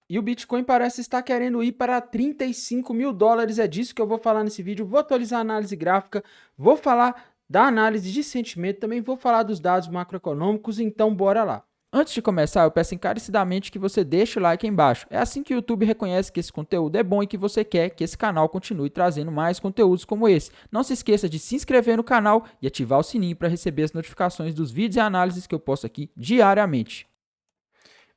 E o Bitcoin parece estar querendo ir para 35 mil dólares. É disso que eu vou falar nesse vídeo. Vou atualizar a análise gráfica, vou falar da análise de sentimento, também vou falar dos dados macroeconômicos. Então, bora lá. Antes de começar, eu peço encarecidamente que você deixe o like aí embaixo. É assim que o YouTube reconhece que esse conteúdo é bom e que você quer que esse canal continue trazendo mais conteúdos como esse. Não se esqueça de se inscrever no canal e ativar o sininho para receber as notificações dos vídeos e análises que eu posto aqui diariamente.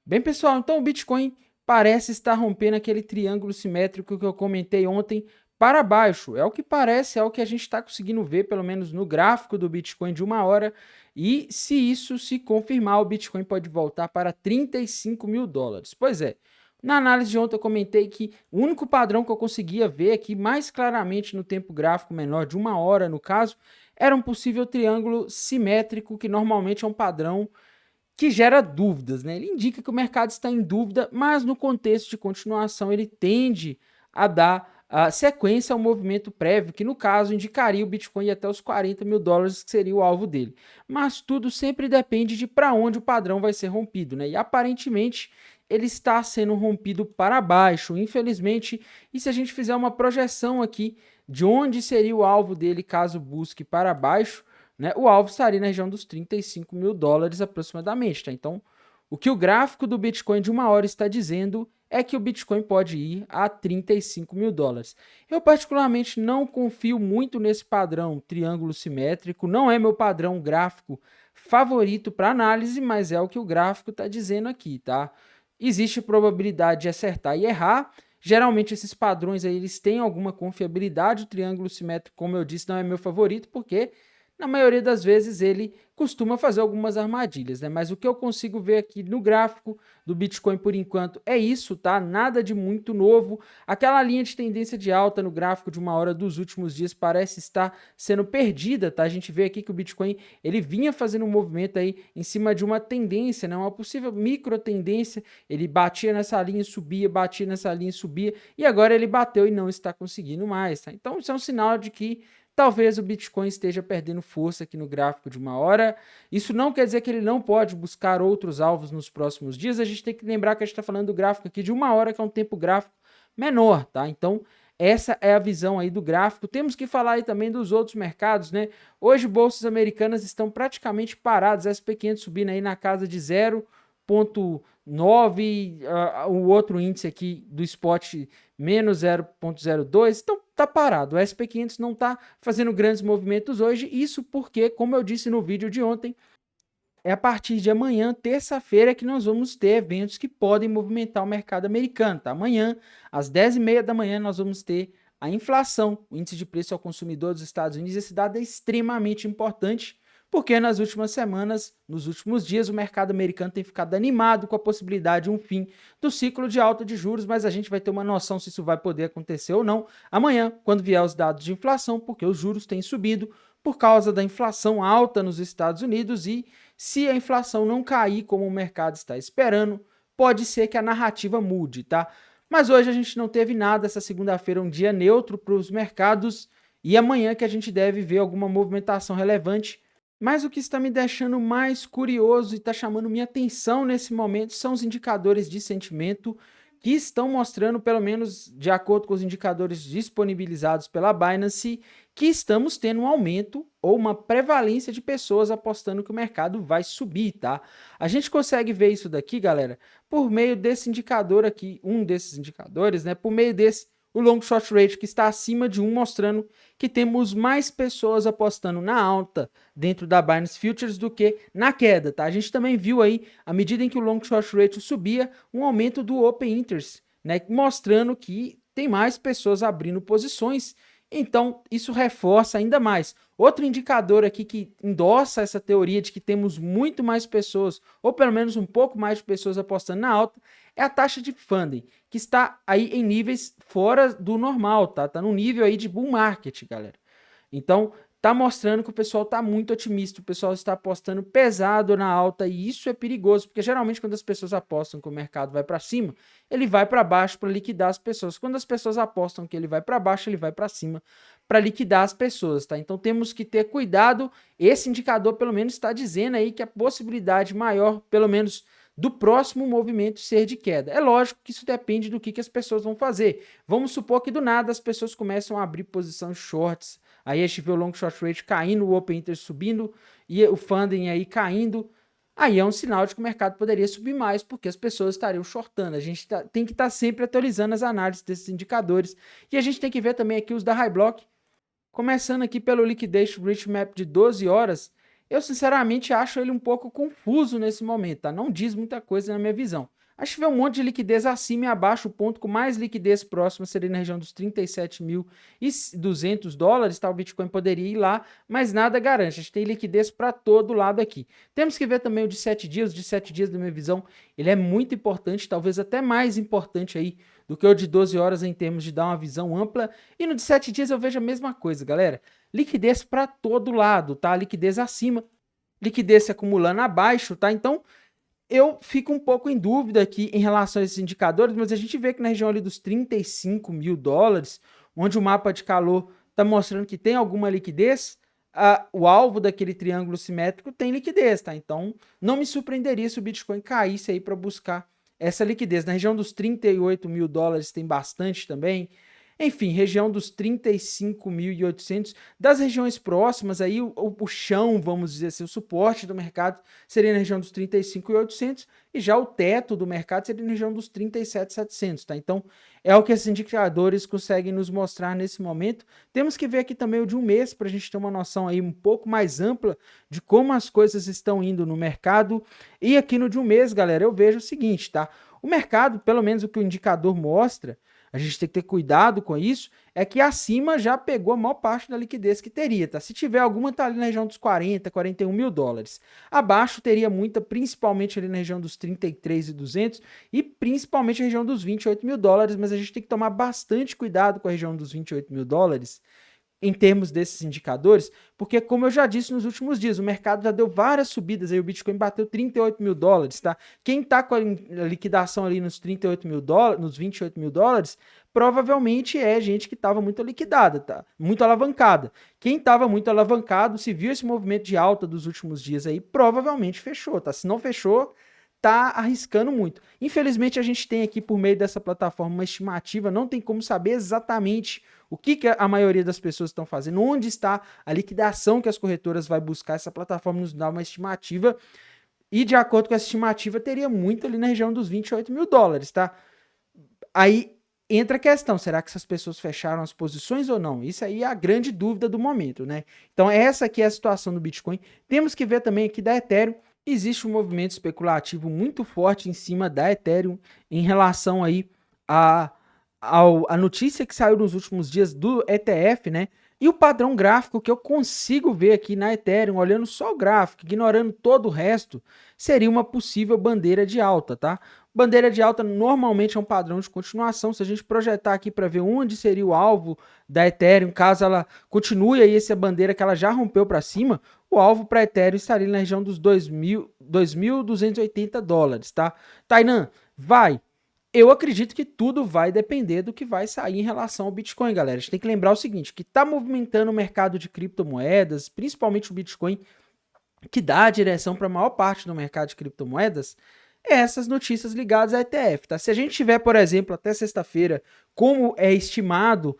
Bem, pessoal, então o Bitcoin parece estar rompendo aquele triângulo simétrico que eu comentei ontem para baixo. É o que parece, é o que a gente está conseguindo ver, pelo menos no gráfico do Bitcoin de uma hora. E se isso se confirmar, o Bitcoin pode voltar para 35 mil dólares. Pois é, na análise de ontem eu comentei que o único padrão que eu conseguia ver aqui mais claramente no tempo gráfico menor de uma hora, no caso, era um possível triângulo simétrico, que normalmente é um padrão que gera dúvidas, né? Ele indica que o mercado está em dúvida, mas no contexto de continuação ele tende a dar a sequência ao movimento prévio, que no caso indicaria o Bitcoin ir até os 40 mil dólares, que seria o alvo dele. Mas tudo sempre depende de para onde o padrão vai ser rompido, né? E aparentemente ele está sendo rompido para baixo, infelizmente. E se a gente fizer uma projeção aqui de onde seria o alvo dele caso busque para baixo, né, o alvo estaria na região dos 35 mil dólares aproximadamente. Tá? Então, o que o gráfico do Bitcoin de uma hora está dizendo é que o Bitcoin pode ir a 35 mil dólares. Eu particularmente não confio muito nesse padrão triângulo simétrico, não é meu padrão gráfico favorito para análise, mas é o que o gráfico está dizendo aqui, tá? Existe probabilidade de acertar e errar. Geralmente esses padrões aí, eles têm alguma confiabilidade. O triângulo simétrico, como eu disse, não é meu favorito, porque na maioria das vezes ele costuma fazer algumas armadilhas, né? Mas o que eu consigo ver aqui no gráfico do Bitcoin por enquanto é isso, tá? Nada de muito novo. Aquela linha de tendência de alta no gráfico de uma hora dos últimos dias parece estar sendo perdida, tá? A gente vê aqui que o Bitcoin ele vinha fazendo um movimento aí em cima de uma tendência, né? Uma possível micro tendência. Ele batia nessa linha e subia, batia nessa linha e subia, e agora ele bateu e não está conseguindo mais, tá? Então isso é um sinal de que talvez o Bitcoin esteja perdendo força aqui no gráfico de uma hora. Isso não quer dizer que ele não pode buscar outros alvos nos próximos dias. A gente tem que lembrar que a gente está falando do gráfico aqui de uma hora, que é um tempo gráfico menor, tá? Então, essa é a visão aí do gráfico. Temos que falar aí também dos outros mercados, né? Hoje, bolsas americanas estão praticamente paradas, SP500 subindo aí na casa de 0,9, o outro índice aqui do spot menos 0,02, então tá parado. O SP500 não tá fazendo grandes movimentos hoje, isso porque, como eu disse no vídeo de ontem, é a partir de amanhã, terça-feira, que nós vamos ter eventos que podem movimentar o mercado americano. Tá? Amanhã, às 10h30 da manhã, nós vamos ter a inflação, o índice de preço ao consumidor dos Estados Unidos. Esse dado é extremamente importante, porque nas últimas semanas, nos últimos dias, o mercado americano tem ficado animado com a possibilidade de um fim do ciclo de alta de juros, mas a gente vai ter uma noção se isso vai poder acontecer ou não amanhã, quando vier os dados de inflação, porque os juros têm subido por causa da inflação alta nos Estados Unidos e se a inflação não cair como o mercado está esperando, pode ser que a narrativa mude, tá? Mas hoje a gente não teve nada, essa segunda-feira é um dia neutro para os mercados e amanhã que a gente deve ver alguma movimentação relevante. Mas o que está me deixando mais curioso e está chamando minha atenção nesse momento são os indicadores de sentimento que estão mostrando, pelo menos de acordo com os indicadores disponibilizados pela Binance, que estamos tendo um aumento ou uma prevalência de pessoas apostando que o mercado vai subir, tá? A gente consegue ver isso daqui, galera, por meio desse indicador aqui, um desses indicadores, né? Por meio desse, o long short rate, que está acima de 1, mostrando que temos mais pessoas apostando na alta dentro da Binance Futures do que na queda, tá? A gente também viu aí, à medida em que o long short rate subia, um aumento do open interest, né? Mostrando que tem mais pessoas abrindo posições. Então, isso reforça ainda mais. Outro indicador aqui que endossa essa teoria de que temos muito mais pessoas, ou pelo menos um pouco mais de pessoas apostando na alta, é a taxa de funding, que está aí em níveis fora do normal, tá? Tá num nível aí de bull market, galera. Então, tá mostrando que o pessoal tá muito otimista, o pessoal está apostando pesado na alta e isso é perigoso, porque geralmente quando as pessoas apostam que o mercado vai para cima, ele vai para baixo para liquidar as pessoas. Quando as pessoas apostam que ele vai para baixo, ele vai para cima para liquidar as pessoas, tá? Então temos que ter cuidado. Esse indicador pelo menos está dizendo aí que a possibilidade maior, pelo menos do próximo movimento ser de queda. É lógico que isso depende do que as pessoas vão fazer. Vamos supor que do nada as pessoas começam a abrir posição shorts, aí a gente vê o long short rate caindo, o open interest subindo e o funding aí caindo. Aí é um sinal de que o mercado poderia subir mais, porque as pessoas estariam shortando. A gente tem que estar sempre atualizando as análises desses indicadores. E a gente tem que ver também aqui os da High Block. Começando aqui pelo Liquidation Rich Map de 12 horas, eu sinceramente acho ele um pouco confuso nesse momento, tá? Não diz muita coisa na minha visão. Acho que vê um monte de liquidez acima e abaixo, o ponto com mais liquidez próxima seria na região dos 37.200 dólares, tá? O Bitcoin poderia ir lá, mas nada garante, a gente tem liquidez para todo lado aqui. Temos que ver também o de 7 dias, na minha visão, ele é muito importante, talvez até mais importante aí do que o de 12 horas em termos de dar uma visão ampla, e no de 7 dias eu vejo a mesma coisa, galera. Liquidez para todo lado, tá? Liquidez acima, liquidez se acumulando abaixo, tá? Então, eu fico um pouco em dúvida aqui em relação a esses indicadores, mas a gente vê que na região ali dos 35 mil dólares, onde o mapa de calor está mostrando que tem alguma liquidez, o alvo daquele triângulo simétrico tem liquidez, tá? Então, não me surpreenderia se o Bitcoin caísse aí para buscar essa liquidez. Na região dos 38 mil dólares tem bastante também. Enfim, região dos 35.800, das regiões próximas, aí o chão, vamos dizer assim, o suporte do mercado seria na região dos 35.800 e já o teto do mercado seria na região dos 37.700, tá? Então, é o que esses indicadores conseguem nos mostrar nesse momento. Temos que ver aqui também o de um mês, para a gente ter uma noção aí um pouco mais ampla de como as coisas estão indo no mercado. E aqui no de um mês, galera, eu vejo o seguinte, tá? O mercado, pelo menos o que o indicador mostra, a gente tem que ter cuidado com isso, é que acima já pegou a maior parte da liquidez que teria, tá? Se tiver alguma, tá ali na região dos 40, 41 mil dólares. Abaixo teria muita, principalmente ali na região dos 33.200 e principalmente na região dos 28 mil dólares, mas a gente tem que tomar bastante cuidado com a região dos 28 mil dólares, em termos desses indicadores, porque como eu já disse nos últimos dias, o mercado já deu várias subidas, aí o Bitcoin bateu 38 mil dólares, tá? Quem tá com a liquidação ali nos 38 mil dólares, nos 28 mil dólares, provavelmente é gente que estava muito liquidada, tá? Muito alavancada. Quem estava muito alavancado, se viu esse movimento de alta dos últimos dias aí, provavelmente fechou, tá? Se não fechou, tá arriscando muito. Infelizmente, a gente tem aqui por meio dessa plataforma uma estimativa, não tem como saber exatamente o que a maioria das pessoas estão fazendo, onde está a liquidação que as corretoras vai buscar. Essa plataforma nos dá uma estimativa e, de acordo com essa estimativa, teria muito ali na região dos 28 mil dólares, tá? Aí entra a questão, será que essas pessoas fecharam as posições ou não? Isso aí é a grande dúvida do momento, né? Então, essa aqui é a situação do Bitcoin. Temos que ver também aqui da Ethereum. Existe um movimento especulativo muito forte em cima da Ethereum em relação aí a notícia que saiu nos últimos dias do ETF, né? E o padrão gráfico que eu consigo ver aqui na Ethereum, olhando só o gráfico, ignorando todo o resto, seria uma possível bandeira de alta, tá? Bandeira de alta normalmente é um padrão de continuação. Se a gente projetar aqui para ver onde seria o alvo da Ethereum, caso ela continue aí essa bandeira que ela já rompeu para cima, o alvo para Ethereum estaria na região dos 2.280 dólares, tá? Tainan, vai! Eu acredito que tudo vai depender do que vai sair em relação ao Bitcoin, galera. A gente tem que lembrar o seguinte, que está movimentando o mercado de criptomoedas, principalmente o Bitcoin, que dá a direção para a maior parte do mercado de criptomoedas, é essas notícias ligadas à ETF, tá? Se a gente tiver, por exemplo, até sexta-feira, como é estimado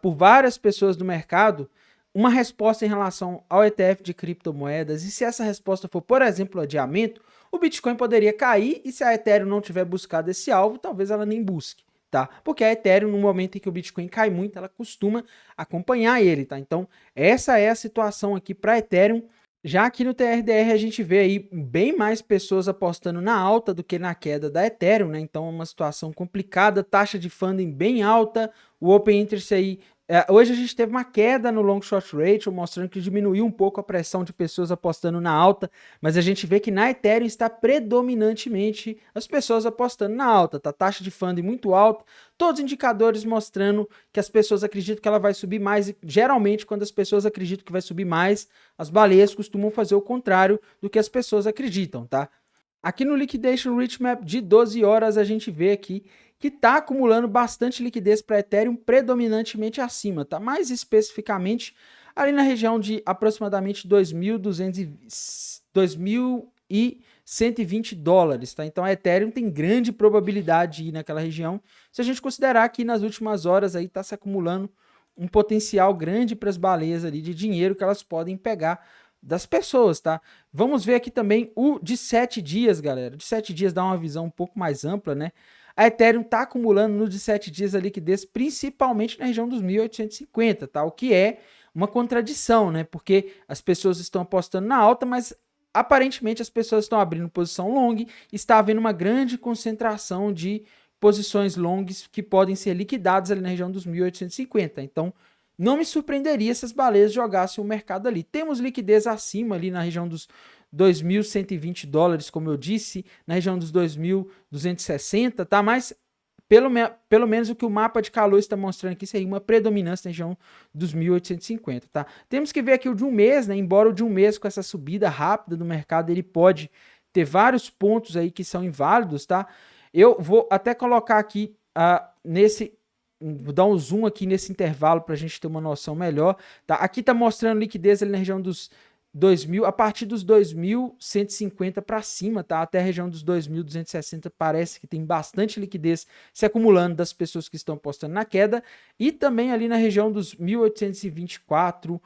por várias pessoas do mercado, uma resposta em relação ao ETF de criptomoedas, e se essa resposta for, por exemplo, adiamento, o Bitcoin poderia cair, e se a Ethereum não tiver buscado esse alvo, talvez ela nem busque, tá? Porque a Ethereum, no momento em que o Bitcoin cai muito, ela costuma acompanhar ele, tá? Então, essa é a situação aqui para a Ethereum. Já aqui no TRDR a gente vê aí bem mais pessoas apostando na alta do que na queda da Ethereum, né? Então é uma situação complicada, taxa de funding bem alta, o Open Interest aí. Hoje a gente teve uma queda no Long Short Ratio, mostrando que diminuiu um pouco a pressão de pessoas apostando na alta, mas a gente vê que na Ethereum está predominantemente as pessoas apostando na alta, tá? Taxa de funding muito alta, todos os indicadores mostrando que as pessoas acreditam que ela vai subir mais, e geralmente quando as pessoas acreditam que vai subir mais, as baleias costumam fazer o contrário do que as pessoas acreditam, tá? Aqui no Liquidation Rich Map de 12 horas a gente vê aqui que está acumulando bastante liquidez para Ethereum, predominantemente acima, tá? Mais especificamente ali na região de aproximadamente 2.200 $120, tá? Então a Ethereum tem grande probabilidade de ir naquela região, se a gente considerar que nas últimas horas aí tá se acumulando um potencial grande para as baleias ali de dinheiro que elas podem pegar das pessoas, tá? Vamos ver aqui também o de 7 dias, galera. De 7 dias dá uma visão um pouco mais ampla, né? A Ethereum está acumulando no de 7 dias a liquidez, principalmente na região dos 1.850, tá? O que é uma contradição, né? Porque as pessoas estão apostando na alta, mas aparentemente as pessoas estão abrindo posição long, está havendo uma grande concentração de posições longas que podem ser liquidadas ali na região dos 1.850. Então, não me surpreenderia se as baleias jogassem o mercado ali. Temos liquidez acima ali na região dos $2.120, como eu disse, na região dos 2.260, tá? Mas pelo menos o que o mapa de calor está mostrando aqui seria uma predominância na região dos 1.850, tá? Temos que ver aqui o de um mês, né? Embora o de um mês com essa subida rápida do mercado, ele pode ter vários pontos aí que são inválidos, tá? Eu vou até colocar aqui vou dar um zoom aqui nesse intervalo para a gente ter uma noção melhor, tá? Aqui está mostrando liquidez ali na região dos 2.000, a partir dos 2.150 para cima, tá? Até a região dos 2.260 parece que tem bastante liquidez se acumulando das pessoas que estão apostando na queda, e também ali na região dos 1.824,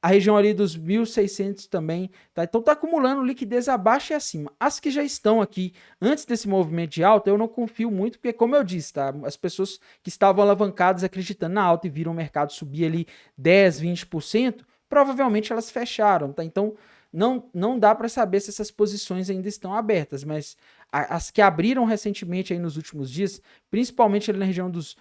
a região ali dos 1.600 também, tá? Então tá acumulando liquidez abaixo e acima. As que já estão aqui antes desse movimento de alta, eu não confio muito, porque como eu disse, tá? As pessoas que estavam alavancadas acreditando na alta e viram o mercado subir ali 10, 20%, provavelmente elas fecharam, tá? Então não dá para saber se essas posições ainda estão abertas, mas as que abriram recentemente aí nos últimos dias, principalmente ali na região dos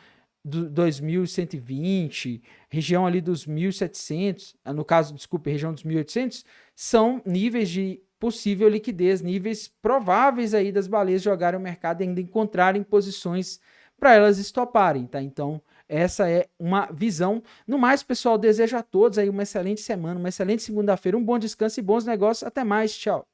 2.120, região ali dos 1.700, no caso, desculpe, região dos 1.800, são níveis de possível liquidez, níveis prováveis aí das baleias jogarem o mercado e ainda encontrarem posições para elas estoparem, tá? Então, essa é uma visão. No mais, pessoal, desejo a todos aí uma excelente semana, uma excelente segunda-feira, um bom descanso e bons negócios. Até mais, tchau!